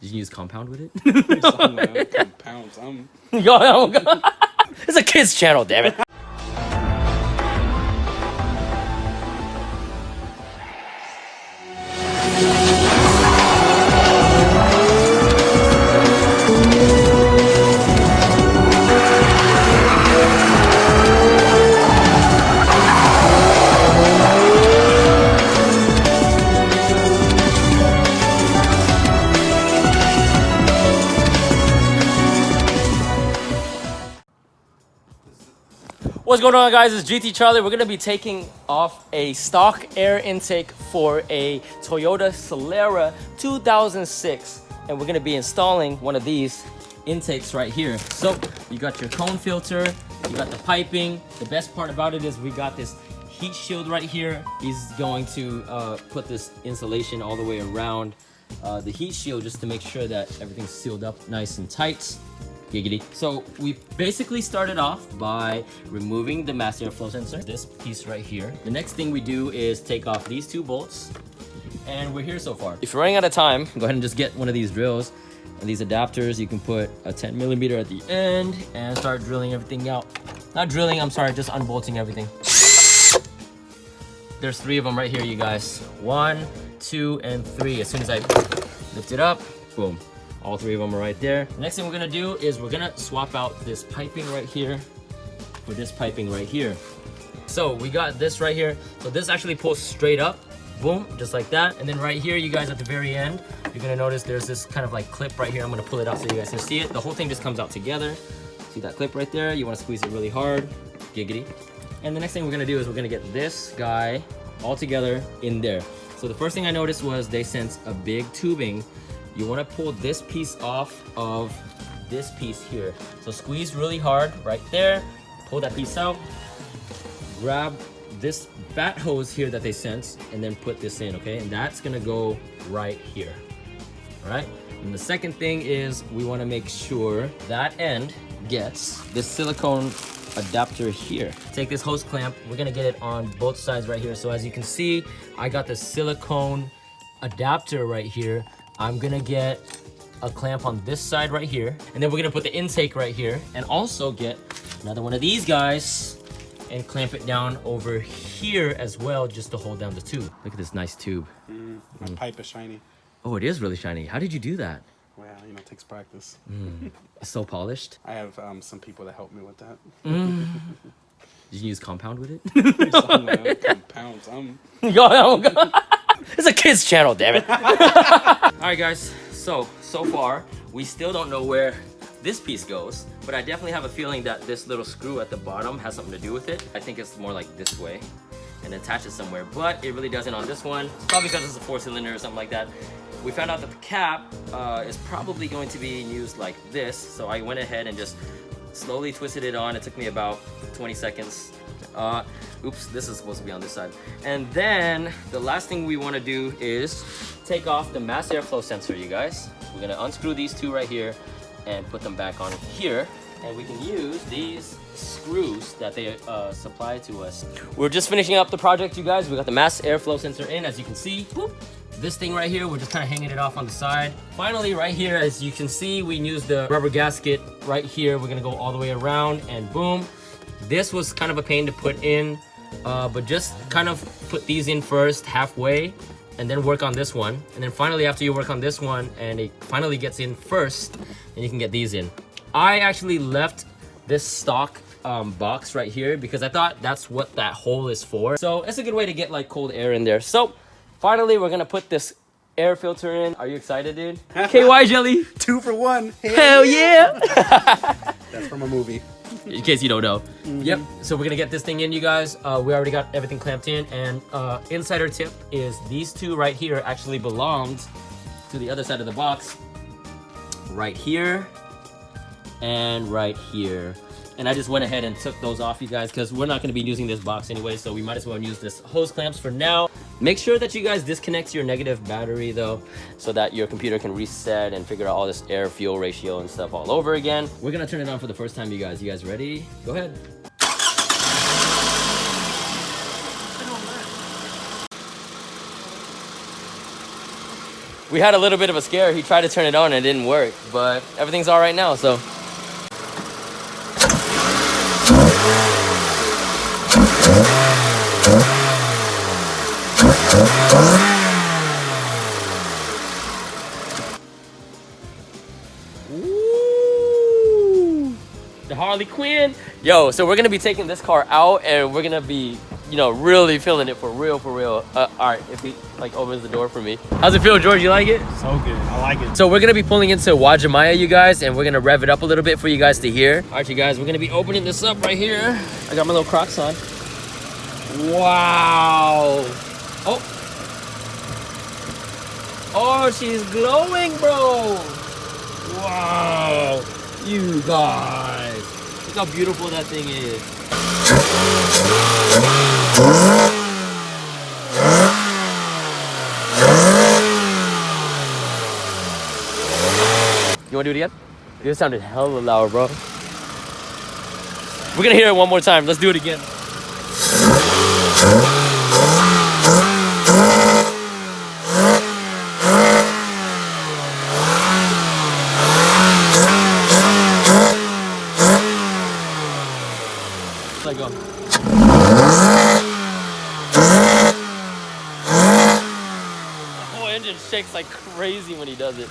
Did you use compound with it? Compound something. Yo, it's a kid's channel, damn it. What's going on, guys? It's GT Charlie. We're gonna be taking off a stock air intake for a Toyota Solara 2006, and we're gonna be installing one of these intakes right here. So you got your cone filter, you got the piping. The best part about it is we got this heat shield right here. He's going to put this insulation all the way around the heat shield just to make sure that everything's sealed up nice and tight. Giggity. So we basically started off by removing the mass airflow sensor, this piece right here. The next thing we do is take off these two bolts, and we're here so far. If you're running out of time, go ahead and just get one of these drills and these adapters. You can put a 10mm at the end and start drilling everything out. Not drilling, I'm sorry, just unbolting everything. There's 3 of them right here, you guys. 1, 2, and 3. As soon as I lift it up, boom. All 3 of them are right there. The next thing we're gonna do is we're gonna swap out this piping right here for this piping right here. So we got this right here. So this actually pulls straight up, boom, just like that. And then right here, you guys, at the very end, you're gonna notice there's this kind of like clip right here. I'm gonna pull it out so you guys can see it. The whole thing just comes out together. See that clip right there? You wanna squeeze it really hard, giggity. And the next thing we're gonna do is we're gonna get this guy all together in there. So the first thing I noticed was they sent a big tubing. You want to pull this piece off of this piece here. So squeeze really hard right there, pull that piece out, grab this fat hose here that they sent, and then put this in, okay? And that's gonna go right here, all right? And the second thing is we want to make sure that end gets this silicone adapter here. Take this hose clamp, we're gonna get it on both sides right here. So as you can see, I got the silicone adapter right here. I'm gonna get a clamp on this side right here, and then we're gonna put the intake right here, and also get another one of these guys and clamp it down over here as well, just to hold down the tube. Look at this nice tube. My pipe is shiny. Oh, it is really shiny. How did you do that? Well, you know, it takes practice. It's so polished. I have some people that help me with that. Did you use compound with it? Compound something. Yo, it's a kid's channel, damn it. All right, guys. So far, we still don't know where this piece goes, but I definitely have a feeling that this little screw at the bottom has something to do with it. I think it's more like this way and attaches somewhere, but it really doesn't on this one. It's probably because it's a 4-cylinder or something like that. We found out that the cap is probably going to be used like this, so I went ahead and just slowly twisted it on. It took me about 20 seconds. Oops, this is supposed to be on this side. And then the last thing we want to do is take off the mass airflow sensor, you guys. We're gonna unscrew these 2 right here and put them back on here. And we can use these screws that they supply to us. We're just finishing up the project, you guys. We got the mass airflow sensor in, as you can see. Whoop. This thing right here, we're just kind of hanging it off on the side. Finally, right here, as you can see, we used the rubber gasket right here. We're gonna go all the way around, and boom. This was kind of a pain to put in, but just kind of put these in first, halfway, and then work on this one. And then finally, after you work on this one, and it finally gets in first, then you can get these in. I actually left this stock box right here because I thought that's what that hole is for. So it's a good way to get like cold air in there. So finally, we're gonna put this air filter in. Are you excited, dude? KY jelly. 2 for 1. Hell yeah. That's from a movie. In case you don't know. Yep, so we're gonna get this thing in, you guys. We already got everything clamped in, and insider tip is these 2 right here actually belonged to the other side of the box. Right here and right here. And I just went ahead and took those off, you guys, because we're not gonna be using this box anyway, so we might as well use this hose clamps for now. Make sure that you guys disconnect your negative battery though, so that your computer can reset and figure out all this air fuel ratio and stuff all over again. We're gonna turn it on for the first time, you guys. You guys ready? Go ahead. We had a little bit of a scare. He tried to turn it on and it didn't work, but everything's all right now, so. Ooh, the Harley Quinn. Yo, so we're gonna be taking this car out and we're gonna be, you know, really feeling it for real, for real. All right, if he like opens the door for me. How's it feel, George? You like it? So good. I like it. So we're gonna be pulling into Wajimaya, you guys, and we're gonna rev it up a little bit for you guys to hear. All right, you guys, we're gonna be opening this up right here. I got my little Crocs on. Wow. Oh. Oh, she's glowing, bro. Wow. You guys. Look how beautiful that thing is. You wanna do it again? It sounded hella loud, bro. We're gonna hear it one more time. Let's do it again. Let go. The whole engine shakes like crazy when he does it.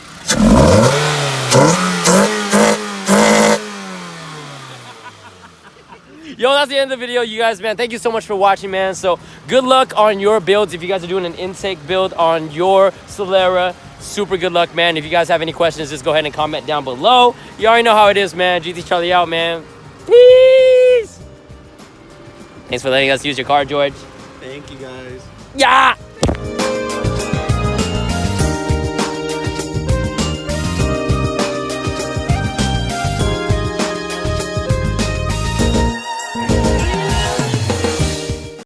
Yo, that's the end of the video, you guys, man. Thank you so much for watching, man. So good luck on your builds. If you guys are doing an intake build on your Solara, super good luck, man. If you guys have any questions, just go ahead and comment down below. You already know how it is, man. GT Charlie out, man. Peace. Thanks for letting us use your car, George. Thank you, guys. Yeah.